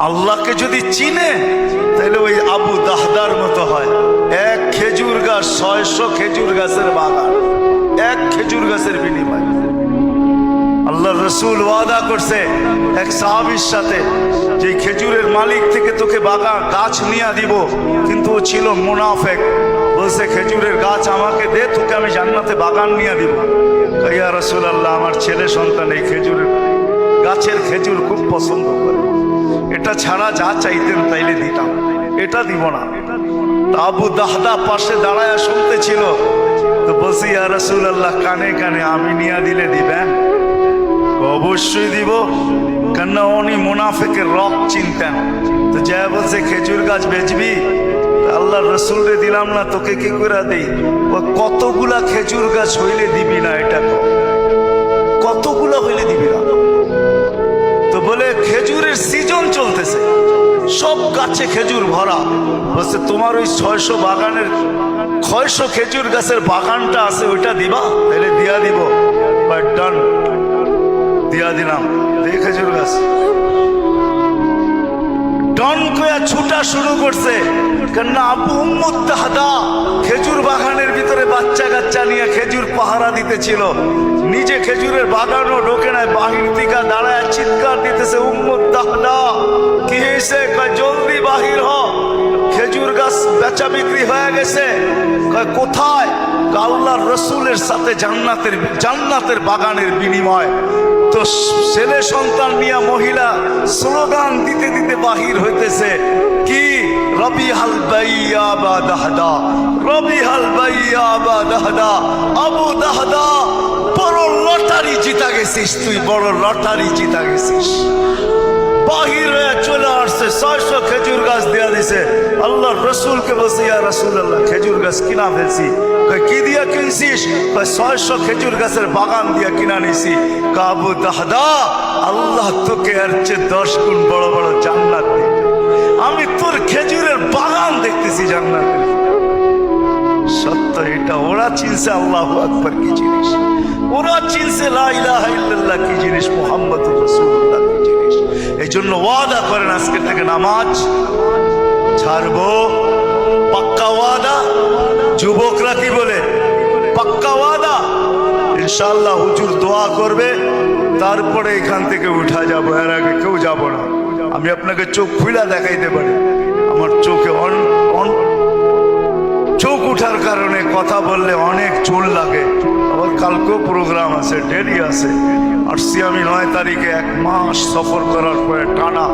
আল্লাহকে যদি চিনে তাহলে ওই আবু দাহদার মতো হয়। এক খেজুর গাছ 600 খেজুর গাছের বাগান, এক খেজুর গাছের বিনিময়। আল্লাহ রসুল ওয়াদা করছে এক সাহাবীর সাথে, যে খেজুরের মালিক থেকে তোকে বাগান গাছ নিয়ে দিব, কিন্তু ও ছিল মুনাফেক। বলছে খেজুরের গাছ আমাকে দে, তোকে আমি জান্নাতে বাগান নিয়ে দিব। ইয়া রাসূলুল্লাহ, আমার ছেলে সন্তান এই খেজুরের গাছের খেজুর খুব পছন্দ করে, এটা ছাড়া যা চাইতেন তাইলে দিতাম, এটা দিব না। আবু দাহদা পাশে দাঁড়ায় শুনতেছিল, তো বলছি ইয়া রাসূলুল্লাহ, কানে কানে আমি নিয়ে দিলে দিবেন? অবশ্যই দিব, কেননা উনি মুনাফিকের রব চিনতেন। তো যা বলছে খেজুর গাছ বেচবি? আল্লাহ রসুলরে দিলাম না, তোকে কি করে দেই? কতগুলা খেজুর গাছ হইলে দিবি না? এটা কতগুলা হইলে দিবি না? তো বলে খেজুরের সিজন চলতেছে, সব গাছে খেজুর ভরা। বলছে তোমার ওই 600 বাগানের 600 খেজুর গাছের বাগানটা আছে, ওইটা দিবা? তাহলে দিয়া দিব। বাট ডান, দিয়া দিলাম। দেখ খেজুর গাছ ডন কয়া ছুটা শুরু করছে, কেননা আবু উম্মুদ দাহদা খেজুর বাগানের ভিতরে বাচ্চা কাচ্চা নিয়ে খেজুর পাহারা দিতেছিল, নিজে খেজুরের বাগানও ঢোকে নাই, বাহির থেকে দাঁড়ায় চিৎকার দিতেছে, উম্মুদ দাহদা কি হয়েছে? কয় জলদি বাহির হ, খেজুর গাছ বেচা বিক্রি হয়ে গেছে। কয় কোথায়? আল্লাহর রসুলের সাথে জান্নাতের বাগানের বিনিময়। তো ছেলে সন্তান নিয়ে মহিলা স্লোগান দিতে দিতে বাহির হইতেছে, কি? রবিহাল বাইয়া বা দাহদা, রবিহাল বাইয়া বা দাহদা। আবু দাহদা, বড় লটারি জিতা গেছিস তুই, বড় লটারি জিতা গেছিস। বাহির হয়ে চলে আসছে, 600 খেজুর গাছ দেয়া দিছে। আল্লাহ রসুলকে বলছে, ইয়া রাসূলুল্লাহ, খেজুর গাছ কিনা ফেলছি। কি দিয়া কিনছিস? 600 খেজুর গাছের বাগান দিয়া কিনা নিছি। আবু দাহদা, আল্লাহ তোকে এর চেয়ে 10 গুণ বড় বড় জান্নাত দিবে। আমি তোর খেজুরের বাগান দেখতেছি জান্নাতের। সত্য এটা, ওরা চিনছে আল্লাহু আকবার কি জিনিস, ওরা চিনছে লা ইলাহা ইল্লাল্লাহ কি জিনিস, মুহাম্মদুর রাসূলুল্লাহ কি জিনিস। এই জন্য ওয়াদা করেন আজকে থেকে নামাজ ছাড়বো, পাক্কা ওয়াদা। যুবকরা কি বলে? পাক্কা ওয়াদা। ইনশাআল্লাহ হুজুর দোয়া করবে, তারপরে এখান থেকে উঠা যাবো, এর আগে কেউ যাব না। আমি আপনাকে চোখ খুলে দেখাইতে পারি, আমার চোখে চোখ উঠার কারণে কথা বললে অনেক চুল লাগে। আবার কালকেও প্রোগ্রাম আছে, দেরি আছে। আসছি আমি 9 তারিখে, 1 মাস সফর করার পরে টানা।